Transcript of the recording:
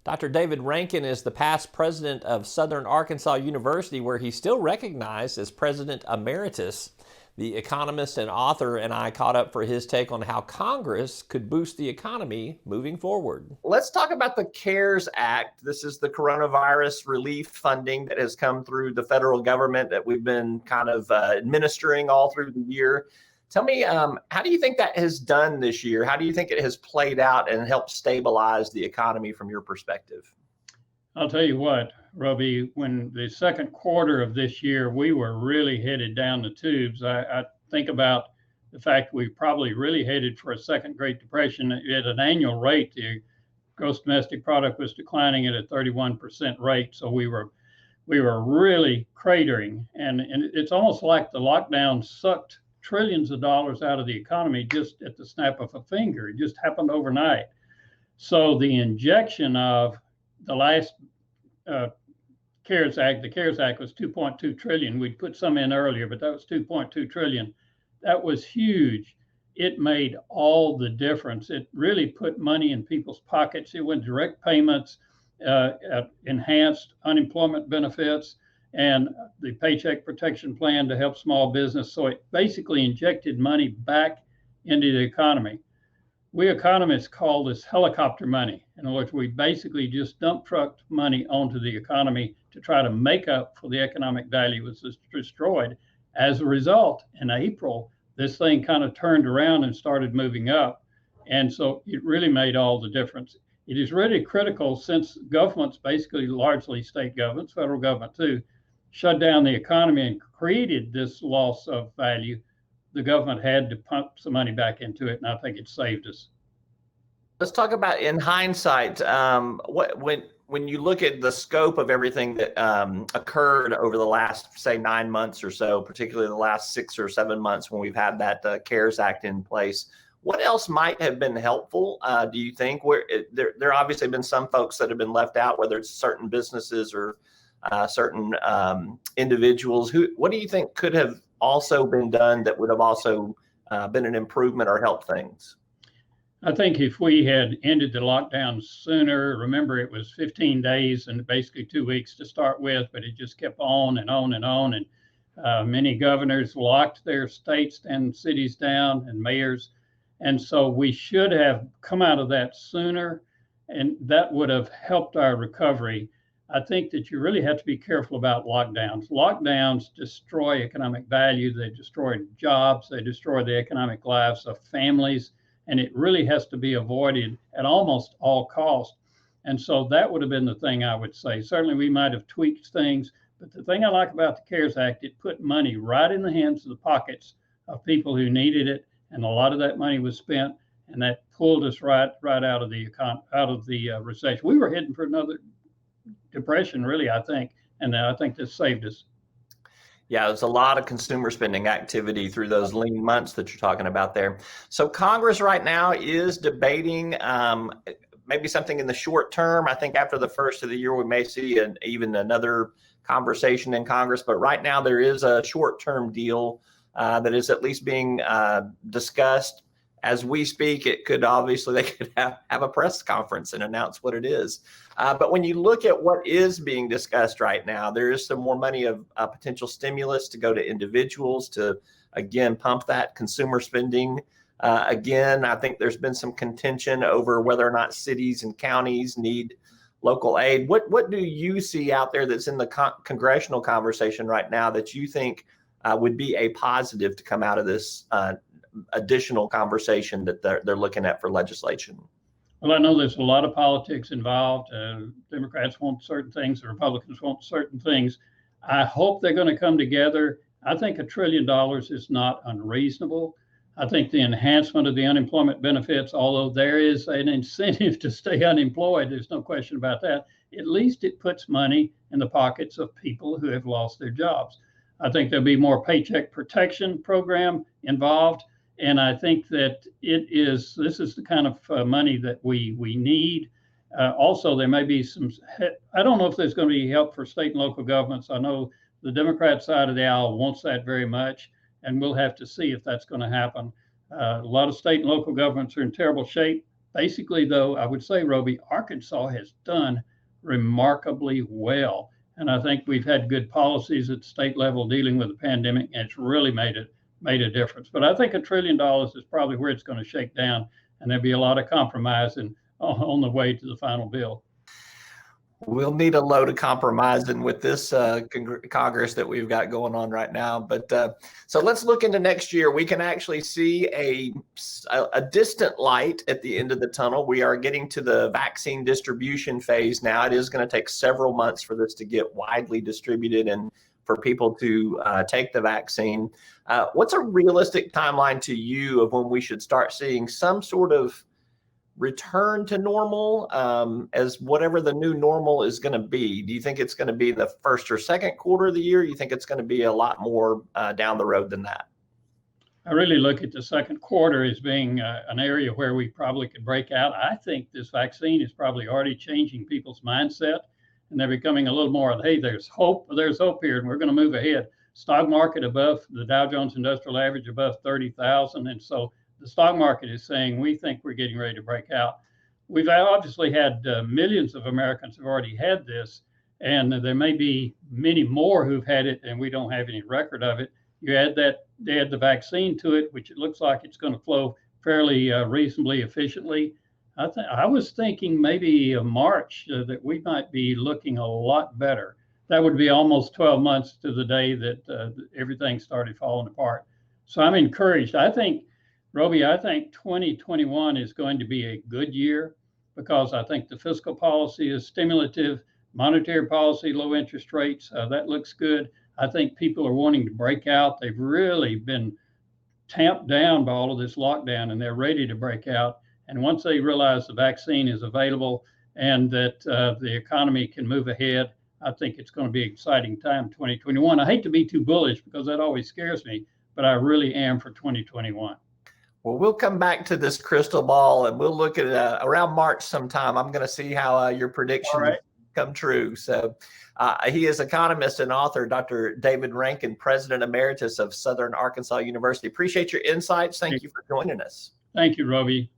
Dr. David Rankin is the past president of Southern Arkansas University, where he's still recognized as President Emeritus. The economist and author and I caught up for his take on how Congress could boost the economy moving forward. Let's talk about the CARES Act. This is the coronavirus relief funding that has come through the federal government that we've been kind of administering all through the year. Tell me, how do you think that has done this year? How do you think it has played out and helped stabilize the economy from your perspective? I'll tell you what, Robbie, when the second quarter of this year, we were really headed down the tubes. I think about the fact we probably really headed for a second Great Depression. At an annual rate, the gross domestic product was declining at a 31% rate. So we were really cratering. And it's almost like the lockdown sucked trillions of dollars out of the economy just at the snap of a finger. It just happened overnight. So the injection of the last CARES Act, the CARES Act was 2.2 trillion. We'd put some in earlier, but that was 2.2 trillion. That was huge. It made all the difference. It really put money in people's pockets. It went direct payments, enhanced unemployment benefits, and the Paycheck Protection Plan to help small business. So it basically injected money back into the economy. We economists call this helicopter money. In other words, we basically just dump trucked money onto the economy to try to make up for the economic value that was destroyed. As a result, in April, this thing kind of turned around and started moving up. And so it really made all the difference. It is really critical, since governments, basically largely state governments, federal government too, shut down the economy and created this loss of value. The government had to pump some money back into it, and I think it saved us. Let's talk about, in hindsight, when you look at the scope of everything that occurred over the last, say, 9 months or so, particularly the last 6 or 7 months when we've had that CARES Act in place, what else might have been helpful, do you think? There obviously have been some folks that have been left out, whether it's certain businesses or certain individuals. What do you think could have also been done that would have also been an improvement or helped things? I think if we had ended the lockdown sooner, remember it was 15 days and basically 2 weeks to start with, but it just kept on and on and on. And many governors locked their states and cities down, and mayors. And so we should have come out of that sooner, and that would have helped our recovery. I think that you really have to be careful about lockdowns. Lockdowns destroy economic value. They destroy jobs. They destroy the economic lives of families. And it really has to be avoided at almost all costs. And so that would have been the thing I would say. Certainly we might have tweaked things, but the thing I like about the CARES Act, it put money right in the hands of the pockets of people who needed it. And a lot of that money was spent, and that pulled us right out of the recession. We were heading for another depression, really, I think. And I think this saved us. Yeah, there's a lot of consumer spending activity through those lean months that you're talking about there. So Congress right now is debating maybe something in the short term. I think after the first of the year, we may see even another conversation in Congress. But right now, there is a short-term deal that is at least being discussed. As we speak, it could obviously, they could have a press conference and announce what it is. But when you look at what is being discussed right now, there is some more money of potential stimulus to go to individuals to, again, pump that consumer spending. Again, I think there's been some contention over whether or not cities and counties need local aid. What do you see out there that's in the congressional conversation right now that you think would be a positive to come out of this additional conversation that they're looking at for legislation? Well, I know there's a lot of politics involved. Democrats want certain things, the Republicans want certain things. I hope they're going to come together. I think $1 trillion is not unreasonable. I think the enhancement of the unemployment benefits, although there is an incentive to stay unemployed, there's no question about that, at least it puts money in the pockets of people who have lost their jobs. I think there'll be more Paycheck Protection Program involved. And I think that this is the kind of money that we need. Also, there may be I don't know if there's going to be help for state and local governments. I know the Democrat side of the aisle wants that very much, and we'll have to see if that's going to happen. A lot of state and local governments are in terrible shape. Basically, though, I would say, Roby, Arkansas has done remarkably well. And I think we've had good policies at state level dealing with the pandemic, and it's really made a difference. But I think $1 trillion is probably where it's going to shake down, and there'll be a lot of compromise on the way to the final bill. We'll need a load of compromising with this Congress that we've got going on right now. But so let's look into next year. We can actually see a distant light at the end of the tunnel. We are getting to the vaccine distribution phase now. It is going to take several months for this to get widely distributed and for people to take the vaccine. What's a realistic timeline to you of when we should start seeing some sort of return to normal, as whatever the new normal is going to be? Do you think it's going to be the first or second quarter of the year? You think it's going to be a lot more down the road than that? I really look at the second quarter as being an area where we probably could break out. I think this vaccine is probably already changing people's mindset, and they're becoming a little more of, hey, there's hope here, and we're going to move ahead. Stock market above the Dow Jones Industrial Average above 30,000, and so the stock market is saying, we think we're getting ready to break out. We've obviously had millions of Americans who've already had this, and there may be many more who've had it, and we don't have any record of it. You add the vaccine to it, which it looks like it's going to flow fairly reasonably efficiently. I was thinking maybe March that we might be looking a lot better. That would be almost 12 months to the day that everything started falling apart. So I'm encouraged. Roby, I think 2021 is going to be a good year because I think the fiscal policy is stimulative, monetary policy, low interest rates, that looks good. I think people are wanting to break out. They've really been tamped down by all of this lockdown, and they're ready to break out. And once they realize the vaccine is available and that the economy can move ahead, I think it's going to be an exciting time, 2021. I hate to be too bullish because that always scares me, but I really am for 2021. Well, we'll come back to this crystal ball and we'll look at around March sometime. I'm going to see how your predictions come true. So he is economist and author, Dr. David Rankin, President Emeritus of Southern Arkansas University. Appreciate your insights. Thank you for joining us. Thank you, Roby.